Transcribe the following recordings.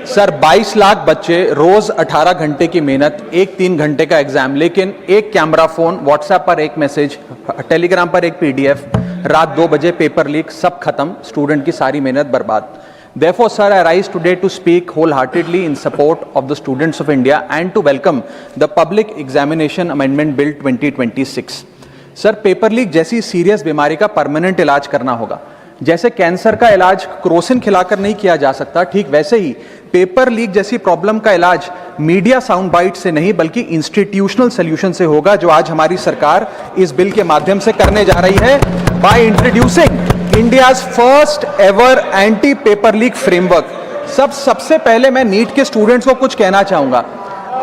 Sir 22 lakh बच्चे, रोज 18 घंटे की मेहनत, एक 3 घंटे का एग्जाम, लेकिन एक कैमरा फोन, व्हाट्सएप पर एक मैसेज, टेलीग्राम पर एक पीडीएफ, रात 2 बजे पेपर लीक, सब खत्म, स्टूडेंट की सारी मेहनत बर्बाद। Therefore, sir, I rise today to speak wholeheartedly in support of the students of India and to welcome the Public Examination Amendment Bill 2026. Sir, paper leak जैसी सीरियस बीमारी का परमानेंट इलाज करना होगा। जैसे कैंसर का इलाज क्रोसिन खिलाकर नहीं किया जा सकता, ठीक वैसे ही पेपर लीक जैसी प्रॉब्लम का इलाज मीडिया साउंड बाइट से नहीं बल्कि इंस्टीट्यूशनल सॉल्यूशन से होगा, जो आज हमारी सरकार इस बिल के माध्यम से करने जा रही है by introducing India's first ever anti paper leak framework. सबसे पहले मैं नीट के स्टूडेंट्स को कुछ कहना चाहूंगा।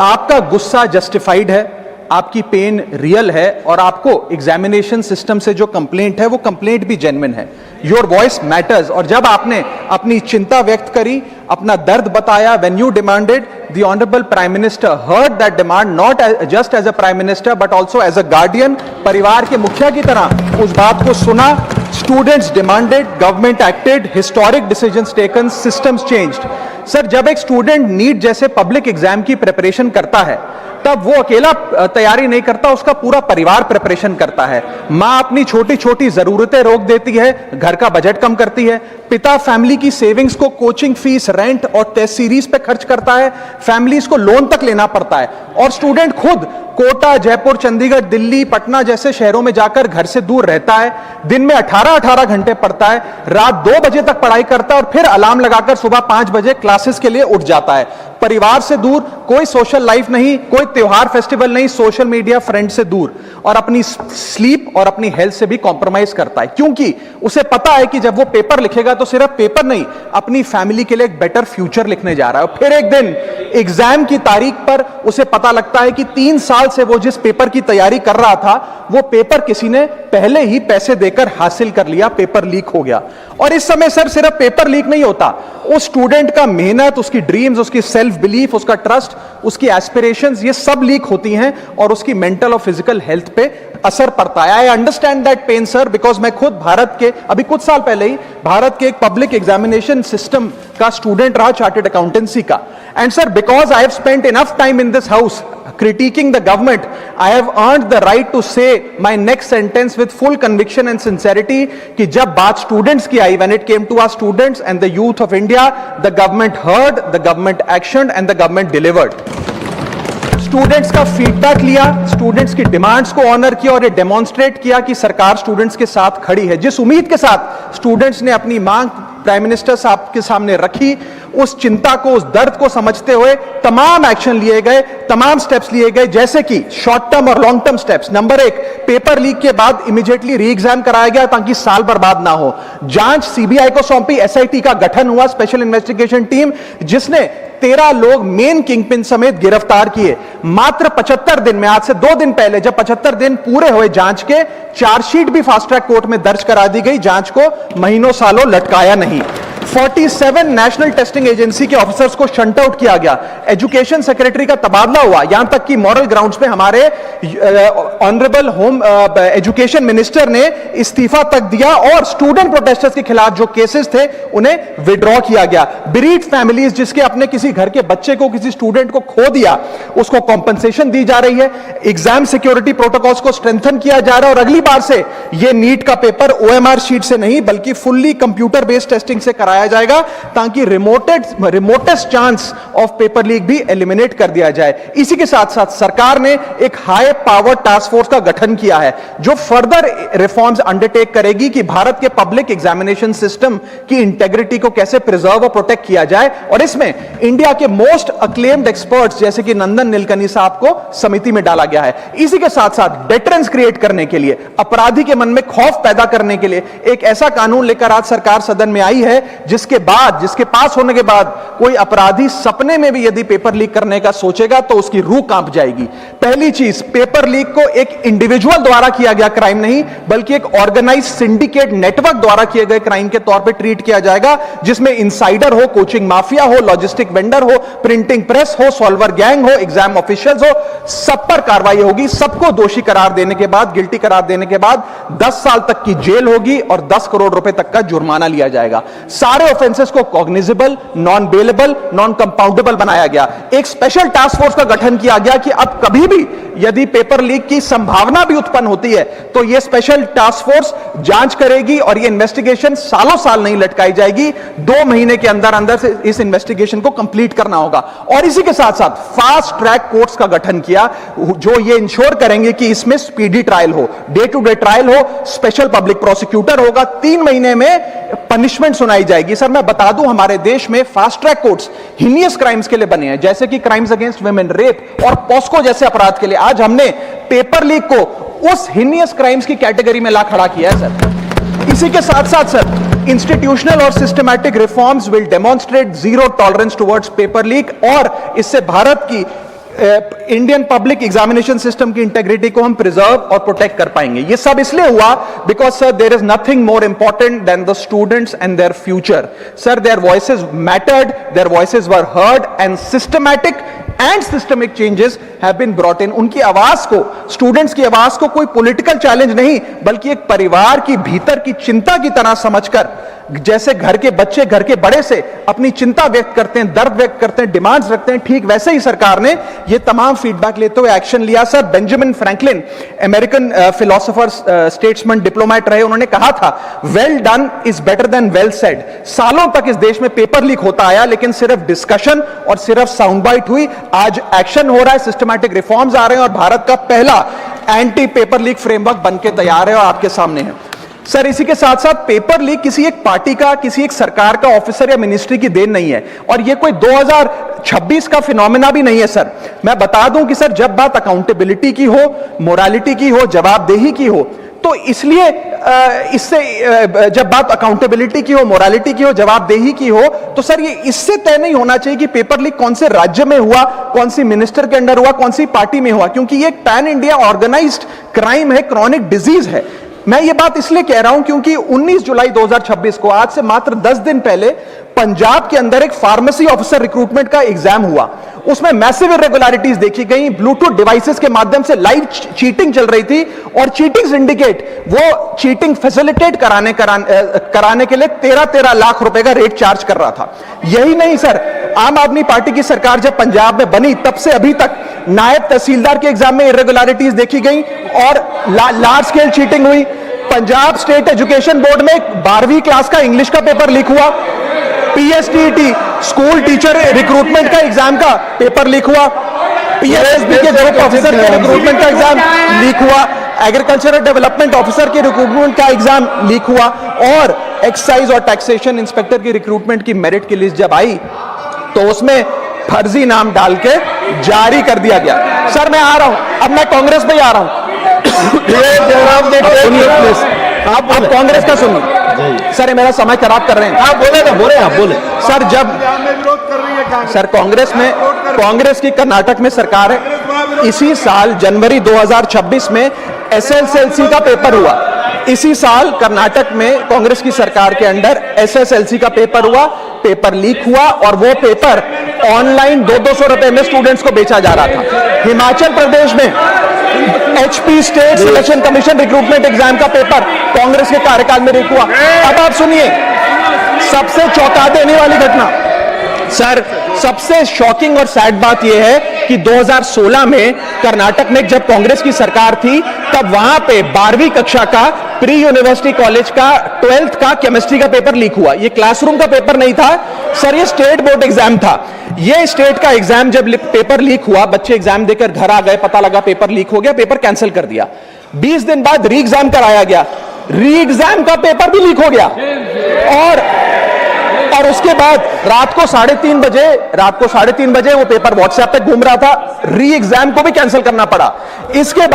आपका गुस्सा जस्टिफाइड है, आपकी पेन रियल है और आपको एग्जामिनेशन सिस्टम से जो कंप्लेंट है वो कंप्लेंट भी जेन्युइन है। Your voice matters. और जब आपने अपनी चिंता व्यक्त करी, अपना दर्द बताया, when you demanded, the honourable prime minister heard that demand, not just as a prime minister but also as a guardian, परिवार के मुखिया की तरह उस बात को सुना। Students demanded, government acted, historic decisions taken, systems changed. Sir, जब एक स्टूडेंट नीट जैसे पब्लिक एग्जाम की प्रिपरेशन करता है तब वो अकेला तैयारी नहीं करता, उसका पूरा परिवार प्रिपरेशन करता है। मां अपनी छोटी छोटी जरूरतें रोक देती है, घर का बजट कम करती है, पिता फैमिली की सेविंग्स को कोचिंग फीस, रेंट और टेस्ट सीरीज पे खर्च करता है, फैमिलीज को लोन तक लेना पड़ता है और स्टूडेंट खुद कोटा, जयपुर, चंडीगढ़, दिल्ली, पटना जैसे शहरों में जाकर घर से दूर रहता है, दिन में 18-18 घंटे पढ़ता है, रात 2 बजे तक पढ़ाई करता है और फिर अलार्म लगाकर सुबह 5 बजे क्लासेस के लिए उठ जाता है। परिवार से दूर, कोई सोशल लाइफ नहीं, कोई त्योहार फेस्टिवल नहीं, सोशल मीडिया, फ्रेंड से दूर और अपनी स्लीप और अपनी हेल्थ से भी कॉम्प्रोमाइज करता है, क्योंकि उसे पता है कि जब वो पेपर लिखेगा तो सिर्फ पेपर नहीं, अपनी फैमिली के लिए एक बेटर फ्यूचर लिखने जा रहा है। और फिर एक दिन एग्जाम की तारीख पर उसे पता लगता है कि 3 साल से वो जिस पेपर की तैयारी कर रहा था वो पेपर किसी ने पहले ही पैसे देकर हासिल कर लिया, पेपर लीक हो गया। और इस समय सर सिर्फ पेपर लीक नहीं होता, उस स्टूडेंट का मेहनत, उसकी ड्रीम्स, उसकी सेल्फ बिलीफ, उसका ट्रस्ट, उसकी एस्पिरेशंस, ये सब लीक होती हैं और उसकी मेंटल और फिजिकल हेल्थ पे असर पड़ता है। I understand that pain sir, because मैं खुद भारत के अभी कुछ साल पहले ही भारत के एक पब्लिक एग्जामिनेशन सिस्टम का स्टूडेंट रहा, चार्टर्ड अकाउंटेंसी का। And sir, because I have spent enough time in this house critiquing the government, I have earned the right to say my next sentence with full conviction and sincerity कि जब बात students की आई, when it came to our students and the youth of India, the government heard, the government actioned and the government delivered. Students का feedback लिया, students की demands को honour किया और ये डेमोन्स्ट्रेट किया कि सरकार स्टूडेंट्स के साथ खड़ी है। जिस उम्मीद के साथ स्टूडेंट्स ने अपनी मांग प्राइम मिनिस्टर साहब के सामने रखी, उस चिंता को, उस दर्द को समझते हुए तमाम एक्शन लिए गए, तमाम स्टेप्स लिए गए, जैसे कि शॉर्ट टर्म और long term steps. Number 1, paper leak के बाद इमीडिएटली री एग्जाम कराया गया ताकि साल बर्बाद ना हो। जांच सीबीआई को सौंपी, एसआईटी का गठन हुआ, स्पेशल इन्वेस्टिगेशन टीम, जिसने 13 लोग मेन किंगपिन समेत गिरफ्तार किए। मात्र 75 दिन में, आज से 2 दिन पहले जब 75 दिन पूरे हुए जांच के, चार्जशीट भी फास्ट ट्रैक कोर्ट में दर्ज करा दी गई, जांच को महीनों सालों लटकाया नहीं। 47 नेशनल टेस्टिंग एजेंसी के ऑफिसर्स को शंट आउट किया गया, एजुकेशन सेक्रेटरी का तबादला हुआ, यहां तक कि मॉरल ग्राउंड्स पे हमारे ऑनरेबल होम एजुकेशन मिनिस्टर ने इस्तीफा तक दिया और स्टूडेंट प्रोटेस्टर्स के खिलाफ जो केसेस थे उन्हें विड्रॉ किया गया। बेरीड फैमिलीज जिसके अपने किसी घर के बच्चे को, किसी स्टूडेंट को खो दिया, उसको कॉम्पनसेशन दी जा रही है। एग्जाम सिक्योरिटी प्रोटोकॉल्स को स्ट्रेंथन किया जा रहा है और अगली बार से यह नीट का पेपर ओएमआर शीट से नहीं बल्कि फुल्ली कंप्यूटर बेस्ड टेस्टिंग से कराया जाएगा ताकि remotest chance of paper leak भी एलिमिनेट कर दिया जाए। इसी के साथ साथ सरकार ने एक हाई पावर टास्क फोर्स का गठन किया है जो फर्दर रिफॉर्म्स अंडरटेक करेगी कि भारत के पब्लिक एग्जामिनेशन सिस्टम की इंटेग्रिटी को कैसे प्रिजर्व और प्रोटेक्ट किया जाए। और इसमें इंडिया के मोस्ट अक्लेम्ड एक्सपर्ट्स जैसे कि नंदन नीलकनी साहब को समिति में डाला गया है। इसी के साथ साथ डेटरेंस क्रिएट करने के लिए, अपराधी के मन में खौफ पैदा करने के लिए एक ऐसा कानून लेकर आज सरकार सदन में आई है जिसके पास होने के बाद कोई अपराधी सपने में भी यदि पेपर लीक करने का सोचेगा तो उसकी रूह कांप जाएगी। पहली चीज, पेपर लीक को एक इंडिविजुअल द्वारा किया गया क्राइम नहीं बल्कि एक ऑर्गेनाइज्ड सिंडिकेट नेटवर्क द्वारा किए गए क्राइम के तौर पे ट्रीट किया जाएगा, जिसमें इनसाइडर हो, कोचिंग माफिया हो, लॉजिस्टिक वेंडर हो, प्रिंटिंग प्रेस हो, सॉल्वर गैंग हो, एग्जाम ऑफिशियल्स हो, सब पर कार्रवाई होगी। सबको दोषी करार देने के बाद, गिल्टी करार देने के बाद 10 साल तक की जेल होगी और 10 करोड़ रुपए तक का जुर्माना लिया जाएगा। सारे सारे ऑफेंसेस को cognizable, non bailable, non compoundable बनाया गया। एक स्पेशल टास्क फोर्स का गठन किया गया कि अब कभी भी यदि पेपर लीक की संभावना भी उत्पन्न होती है तो यह स्पेशल टास्क फोर्स जांच करेगी और यह इन्वेस्टिगेशन सालों साल नहीं लटकाई जाएगी, 2 महीने के अंदर अंदर से इस इन्वेस्टिगेशन को कंप्लीट करना होगा। और इसी के साथ साथ फास्ट ट्रैक कोर्ट्स का गठन किया जो ये इंश्योर करेंगे कि इसमें स्पीडी ट्रायल हो, डे टू डे ट्रायल हो, स्पेशल पब्लिक प्रोसिक्यूटर होगा, 3 महीने में पनिशमेंट सुनाई जाएगी। सर मैं बता दूं, हमारे देश में fast track courts heinous crimes के लिए बने हैं, जैसे कि क्राइम्स अगेंस्ट वुमेन, रेप और पॉस्को जैसे अपराध के लिए। आज हमने पेपर लीक को उस हिनियस क्राइम्स की कैटेगरी में ला खड़ा किया है सर। इसी के साथ साथ सर इंस्टीट्यूशनल और systematic reforms will demonstrate zero tolerance towards paper leak, और इससे भारत की इंडियन पब्लिक एग्जामिनेशन सिस्टम की इंटेग्रिटी को हम प्रिजर्व और प्रोटेक्ट कर पाएंगे। ये सब इसलिए हुआ because sir there is nothing more important than the students and their future. Sir their voices mattered, their voices were heard and systematic and systemic changes have been brought in. उनकी आवाज को, students की आवाज को कोई political challenge नहीं बल्कि एक परिवार की भीतर की चिंता की तरह समझकर, जैसे घर के बच्चे घर के बड़े से अपनी चिंता व्यक्त करते हैं, दर्द व्यक्त करते हैं, डिमांड्स रखते हैं, ठीक वैसे ही सरकार ने ये तमाम फीडबैक लेते हुए एक्शन लिया। Sir Benjamin Franklin American philosopher, statesman, diplomat रहे, उन्होंने कहा था well done is better than well said. सालों तक इस देश में पेपर लीक होता आया लेकिन सिर्फ डिस्कशन और सिर्फ साउंड बाइट हुई। आज एक्शन हो रहा है, सिस्टमैटिक रिफॉर्म्स आ रहे हैं और भारत का पहला एंटी पेपर लीक फ्रेमवर्क बनके तैयार है और आपके सामने है। सर इसी के साथ साथ पेपर लीक किसी एक पार्टी का, किसी एक सरकार का ऑफिसर या मिनिस्ट्री की देन नहीं है और ये कोई 2026 का फिनोमेना भी नहीं है। सर मैं बता दूं कि सर जब बात अकाउंटेबिलिटी की हो, मोरालिटी की हो, जवाबदेही की हो, तो इसलिए जब बात अकाउंटेबिलिटी की हो, मोरालिटी की हो, जवाबदेही की हो, तो सर ये इससे तय नहीं होना चाहिए कि पेपर लीक कौन से राज्य में हुआ, कौन सी मिनिस्टर के अंडर हुआ, कौन सी पार्टी में हुआ, क्योंकि ये एक पैन इंडिया ऑर्गेनाइज्ड क्राइम है, क्रॉनिक डिजीज है। मैं ये बात इसलिए कह रहा हूं क्योंकि 19 जुलाई 2026 को, आज से मात्र 10 दिन पहले, पंजाब के अंदर एक फार्मेसी ऑफिसर रिक्रूटमेंट का एग्जाम हुआ। उसमें मैसिव इरेगुलरिटीज देखी गई, ब्लूटूथ डिवाइसेस के माध्यम से लाइव चीटिंग चल रही थी और चीटिंग सिंडिकेट वो चीटिंग फैसिलिटेट कराने के लिए 13 लाख रुपए का रेट चार्ज कर रहा था। यही नहीं सर, आम आदमी पार्टी की सरकार जब पंजाब में बनी तब से अभी तक नायब तहसीलदार के एग्जाम में इरेगुलरिटीज देखी गई और लार्ज स्केल चीटिंग हुई। पंजाब स्टेट एजुकेशन बोर्ड में 12वीं क्लास का इंग्लिश का पेपर लीक हुआ, पीएसटीटी स्कूल टीचर रिक्रूटमेंट का एग्जाम का पेपर लीक हुआ, पीएसएसबी के ग्रुप ऑफिसर के रिक्रूटमेंट का एग्जाम लीक हुआ, एग्रीकल्चरल डेवलपमेंट ऑफिसर के रिक्रूटमेंट का एग्जाम लीक हुआ और एक्साइज और टैक्सेशन इंस्पेक्टर की रिक्रूटमेंट की मेरिट की लिस्ट जब आई तो उसमें फर्जी नाम डाल के जारी कर दिया गया। सर मैं आ रहा हूं, अब मैं कांग्रेस में आ रहा हूं। आप कांग्रेस का सुनिए सर, ये मेरा समय खराब कर रहे हैं। आप बोले ना, बोले आप बोले। सर जब सर कांग्रेस की कर्नाटक में सरकार है, इसी साल जनवरी 2026 में एसएसएलसी का पेपर हुआ। इसी साल कर्नाटक में कांग्रेस की सरकार के अंडर एसएसएलसी का पेपर हुआ, पेपर लीक हुआ और वो पेपर ऑनलाइन 200 रुपए में स्टूडेंट्स को बेचा जा रहा था। हिमाचल प्रदेश में HP state selection commission recruitment exam का पेपर कांग्रेस के कार्यकाल में लीक हुआ। अब आप सुनिए सबसे चौंका देने वाली घटना, सर सबसे शॉकिंग और सैड बात यह है कि 2016 में कर्नाटक में जब कांग्रेस की सरकार थी तब वहां पे 12वीं कक्षा का प्री यूनिवर्सिटी कॉलेज का 12th का केमिस्ट्री का पेपर लीक हुआ। ये क्लासरूम का पेपर नहीं था सर, ये स्टेट बोर्ड एग्जाम था। ये स्टेट का एग्जाम जब पेपर लीक हुआ, बच्चे एग्जाम देकर घर आ गए, पता लगा पेपर लीक हो गया, पेपर कैंसिल कर दिया। 20 दिन बाद री एग्जाम कराया गया, री एग्जाम का पेपर भी लीक हो गया और उसके बाद रात को 3:30 बजे वो पेपर व्हाट्सएप पे घूम रहा था, री एग्जाम को भी कैंसिल करना पड़ा। इसके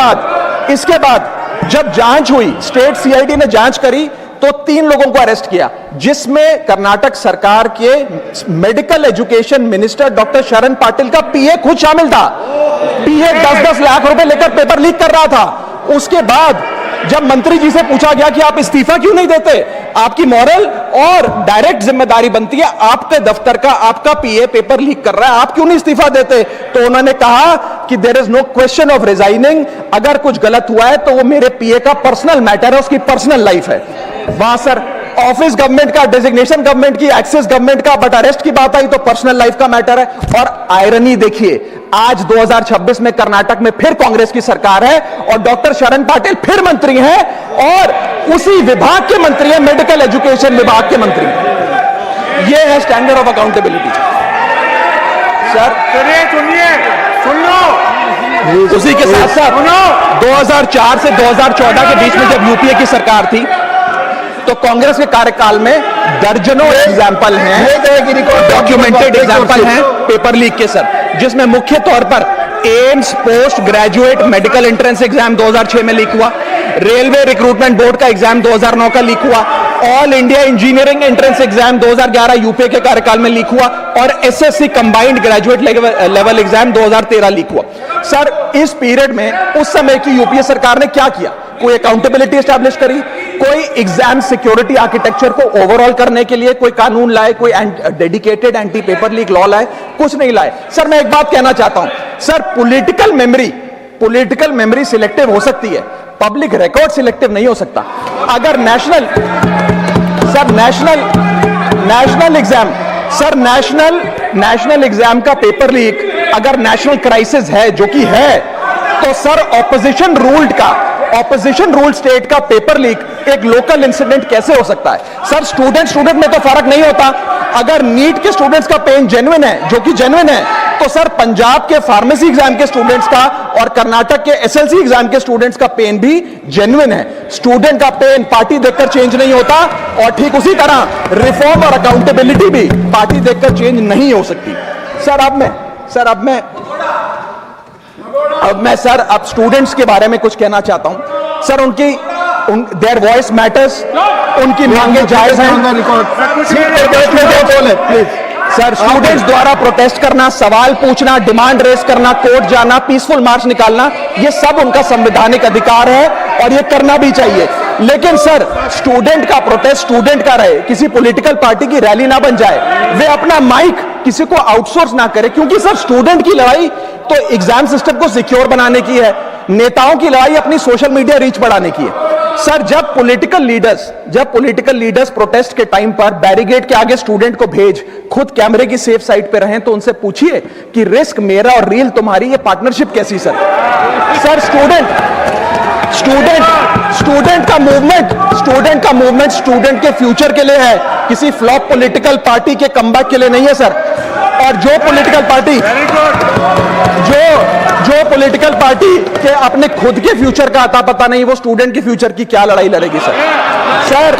बाद जब जांच हुई, स्टेट सीआईडी ने जांच करी तो 3 लोगों को अरेस्ट किया, जिसमें कर्नाटक सरकार के मेडिकल एजुकेशन मिनिस्टर डॉक्टर शरण पाटिल का पीए खुद शामिल था। पीए 10-10 लाख रुपए लेकर पेपर लीक कर रहा था। उसके बाद जब मंत्री जी से पूछा गया कि आप इस्तीफा क्यों नहीं देते, आपकी मॉरल और डायरेक्ट जिम्मेदारी बनती है, आपके दफ्तर का आपका पीए पेपर लीक कर रहा है, आप क्यों नहीं इस्तीफा देते, तो उन्होंने कहा कि there is no question of resigning, अगर कुछ गलत हुआ है तो वो मेरे पीए का पर्सनल मैटर है, उसकी पर्सनल लाइफ है। वहां सर ऑफिस गवर्नमेंट का, डेजिग्नेशन गवर्नमेंट की, एक्सेस गवर्नमेंट का, बट अरेस्ट की बात आई तो पर्सनल लाइफ का मैटर है। और आयरनी देखिए, आज 2026 में कर्नाटक में फिर कांग्रेस की सरकार है और डॉक्टर शरण पाटिल फिर मंत्री हैं और उसी विभाग के मंत्री हैं, मेडिकल एजुकेशन विभाग के मंत्री। ये है स्टैंडर्ड ऑफ अकाउंटेबिलिटी। सर सुनिए, सुन लो। उसी के साथ साथ 2004 से 2014 के बीच में जब यूपीए की सरकार थी तो कांग्रेस के कार्यकाल में दर्जनों एग्जाम्पल हैं, डॉक्यूमेंटेड एग्जाम्पल हैं पेपर लीक के सर, जिसमें मुख्य तौर पर AIIMS post graduate medical entrance exam 2006 में लीक हुआ, रेलवे रिक्रूटमेंट बोर्ड का एग्जाम 2009 का लीक हुआ, all India engineering entrance exam 2011 UPA के कार्यकाल में लीक हुआ और SSC combined graduate level exam 2013 leak हुआ। सर इस पीरियड में उस समय की यूपीए सरकार ने क्या किया? कोई अकाउंटेबिलिटी एस्टैब्लिश करी, कोई एग्जाम सिक्योरिटी आर्किटेक्चर को ओवरऑल करने के लिए कोई कानून लाए, कोई dedicated anti paper leak law लाए? कुछ नहीं लाए। सर मैं एक बात कहना चाहता हूं, सर पॉलिटिकल मेमोरी सिलेक्टिव हो सकती है, पब्लिक रिकॉर्ड सिलेक्टिव नहीं हो सकता। अगर नेशनल एग्जाम का पेपर लीक अगर नेशनल क्राइसिस है, जो कि है, तो सर ऑपोजिशन रूल्ड स्टेट का पेपर लीक एक लोकल इंसिडेंट कैसे हो सकता है? सर स्टूडेंट में तो फर्क नहीं होता। अगर नीट के स्टूडेंट्स का पेन जेन्युइन है, जो कि जेन्युइन है, तो सर पंजाब के फार्मेसी एग्जाम के स्टूडेंट्स का और कर्नाटक के एसएलसी एग्जाम के स्टूडेंट्स का पेन भी जेन्युइन है। स्टूडेंट का पेन पार्टी देखकर चेंज नहीं होता और ठीक उसी तरह रिफॉर्म और अकाउंटेबिलिटी भी पार्टी देखकर चेंज नहीं हो सकती। अब मैं स्टूडेंट्स के बारे में कुछ कहना चाहता हूं। सर देयर वॉइस मैटर्स, उनकी मांगे जायज हैं। सर स्टूडेंट्स द्वारा प्रोटेस्ट करना, सवाल पूछना, डिमांड रेस करना, कोर्ट जाना, पीसफुल मार्च निकालना, ये सब उनका संवैधानिक अधिकार है और ये करना भी चाहिए। लेकिन सर स्टूडेंट का प्रोटेस्ट स्टूडेंट का रहे, किसी पॉलिटिकल पार्टी की रैली ना बन जाए। वे अपना माइक किसी को आउटसोर्स ना करे, क्योंकि सर स्टूडेंट की लड़ाई तो एग्जाम सिस्टम को सिक्योर बनाने की है, नेताओं की लड़ाई अपनी सोशल मीडिया रीच बढ़ाने की है। सर जब पॉलिटिकल लीडर्स प्रोटेस्ट के टाइम पर बैरिकेड के आगे स्टूडेंट को भेज खुद कैमरे की सेफ साइड पे रहें, तो उनसे पूछिए कि रिस्क मेरा और रील तुम्हारी, ये पार्टनरशिप कैसी? सर स्टूडेंट का मूवमेंट स्टूडेंट के फ्यूचर के लिए है, किसी फ्लॉप पॉलिटिकल पार्टी के कमबैक के लिए नहीं है सर। और जो पॉलिटिकल पार्टी के अपने खुद के फ्यूचर का अता पता नहीं, वो स्टूडेंट के फ्यूचर की क्या लड़ाई लड़ेगी? सर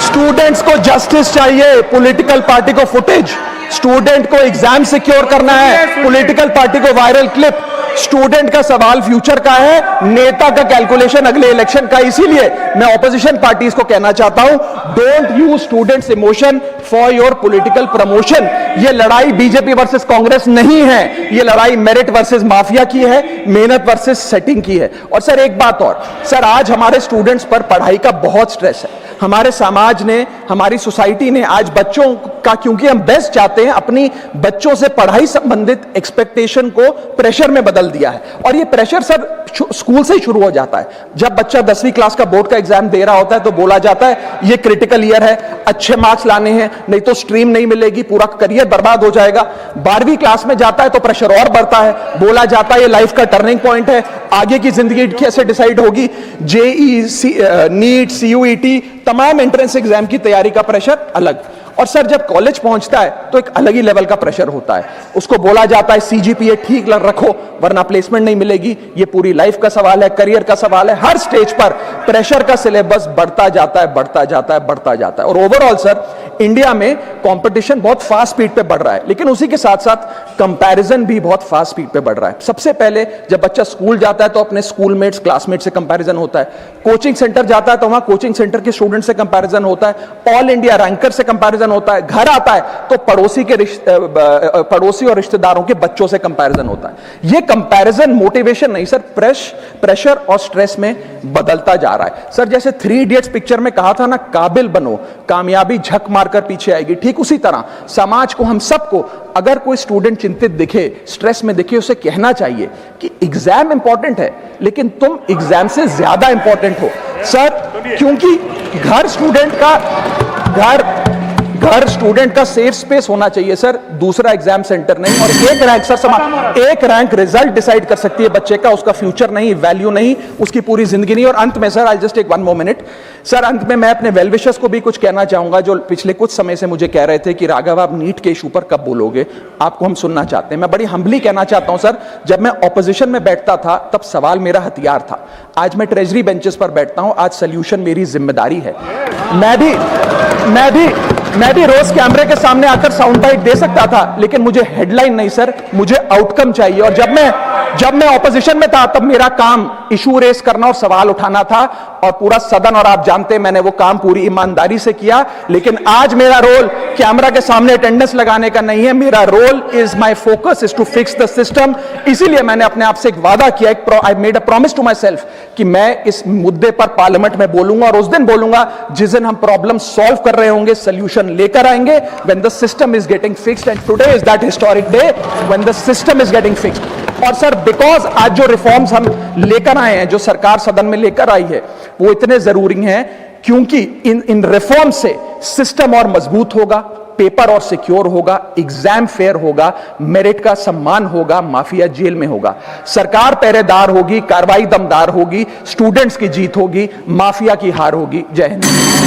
स्टूडेंट्स को जस्टिस चाहिए, पॉलिटिकल पार्टी को फुटेज। स्टूडेंट को एग्जाम सिक्योर करना है, पॉलिटिकल पार्टी को वायरल क्लिप। स्टूडेंट का सवाल फ्यूचर का है, नेता का कैलकुलेशन अगले इलेक्शन का। इसीलिए मैं ऑपोजिशन पार्टीज को कहना चाहता हूं, don't use students emotion for your political promotion. ये लड़ाई बीजेपी वर्सेस कांग्रेस नहीं है, ये लड़ाई मेरिट वर्सेस माफिया की है, मेहनत वर्सेस सेटिंग की है। और सर एक बात और, सर आज हमारे स्टूडेंट्स पर पढ़ाई का बहुत स्ट्रेस है। हमारे समाज ने, हमारी सोसाइटी ने आज बच्चों का, क्योंकि हम बेस्ट चाहते हैं, अपनी बच्चों से पढ़ाई संबंधित एक्सपेक्टेशन को प्रेशर में बदल दिया है। और ये प्रेशर सर स्कूल से ही शुरू हो जाता है। जब बच्चा 10वीं क्लास का बोर्ड का एग्जाम दे रहा होता है तो बोला जाता है ये क्रिटिकल ईयर है, अच्छे मार्क्स लाने हैं, नहीं तो स्ट्रीम नहीं मिलेगी, पूरा करियर बर्बाद हो जाएगा। 12वीं क्लास में जाता है तो प्रेशर और बढ़ता है, बोला जाता है ये लाइफ का टर्निंग पॉइंट है, आगे की जिंदगी कैसे डिसाइड होगी। जेई, नीट, सीयूईटी, तमाम एंट्रेंस एग्जाम की तैयारी का प्रेशर अलग। और सर जब कॉलेज पहुंचता है तो एक अलग ही लेवल का प्रेशर होता है। उसको बोला जाता है सीजीपीए ठीक रखो वरना प्लेसमेंट नहीं मिलेगी। ये पूरी लाइफ का सवाल है, करियर का सवाल है। हर स्टेज पर प्रेशर का सिलेबस बढ़ता जाता है। और ओवरऑल सर इंडिया में कंपटीशन बहुत फास्ट स्पीड पे बढ़ रहा है, लेकिन उसी के साथ साथ कंपैरिजन भी बहुत फास्ट स्पीड पे बढ़ रहा है। सबसे पहले जब बच्चा स्कूल जाता है तो अपने स्कूलमेट्स, क्लासमेट से कंपैरिजन होता है। कोचिंग सेंटर जाता है तो वहां कोचिंग सेंटर के स्टूडेंट से कंपैरिजन होता है। ऑल इंडिया रैंकर से कंपैरिजन होता है। घर आता है तो पड़ोसी और रिश्तेदारों के बच्चों से कंपैरिजन होता है। ये कंपैरिजन मोटिवेशन नहीं सर, प्रेशर और स्ट्रेस में बदलता जा रहा है। सर जैसे 3 इडियट्स पिक्चर में कहा था ना, काबिल बनो, कामयाबी झक मारकर पीछे आएगी, ठीक उसी तरह समाज को, हम सबको, अगर कोई स्टूडेंट चिंतित दिखे, स्ट्रेस में दिखे, उसे कहना चाहिए कि एग्जाम इंपॉर्टेंट है लेकिन तुम एग्जाम से ज्यादा इंपॉर्टेंट हो सर, क्योंकि घर स्टूडेंट का सेफ स्पेस होना चाहिए सर, दूसरा एग्जाम सेंटर नहीं। और एक रैंक सर, एक रैंक रिजल्ट डिसाइड कर सकती है बच्चे का, उसका फ्यूचर नहीं, वैल्यू नहीं, उसकी पूरी जिंदगी नहीं। और अंत में sir, I just take 1 more minute sir, अंत में मैं अपने वेल विशर्स को भी कुछ कहना चाहूंगा, जो पिछले कुछ समय से मुझे कह रहे थे कि राघव आप नीट के इशू पर कब बोलोगे, आपको हम सुनना चाहते हैं। मैं बड़ी हम्बली कहना चाहता हूं सर, जब मैं ऑपोजिशन में बैठता था तब सवाल मेरा हथियार था, आज मैं ट्रेजरी बेंचेस पर बैठता हूं, आज सोल्यूशन मेरी जिम्मेदारी है। मैं भी रोज कैमरे के सामने आकर साउंड बाइट दे सकता था, लेकिन मुझे हेडलाइन नहीं सर, मुझे आउटकम चाहिए। और जब मैं ऑपोजिशन में था तब मेरा काम इशू रेस करना और सवाल उठाना था, और पूरा सदन और आप जानते हैं मैंने वो काम पूरी ईमानदारी से किया। लेकिन आज मेरा रोल कैमरा के सामने अटेंडेंस लगाने का नहीं है, मेरा role is my focus is to fix the system. इसीलिए मैंने अपने आप से एक वादा किया, I made a promise to myself कि मैं इस मुद्दे पर पार्लियामेंट में बोलूंगा, और उस दिन बोलूंगा जिस दिन हम प्रॉब्लम सॉल्व कर रहे होंगे, सोल्यूशन लेकर आएंगे, when the system is getting fixed. And today is that historic day when the system is getting fixed. और सर, बिकॉज आज जो रिफॉर्म्स हम लेकर आए हैं, जो सरकार सदन में लेकर आई है, वो इतने जरूरी हैं क्योंकि इन रिफॉर्म से सिस्टम और मजबूत होगा, पेपर और सिक्योर होगा, एग्जाम फेयर होगा, मेरिट का सम्मान होगा, माफिया जेल में होगा, सरकार पहरेदार होगी, कार्रवाई दमदार होगी, स्टूडेंट्स की जीत होगी, माफिया की हार होगी। जय हिंद।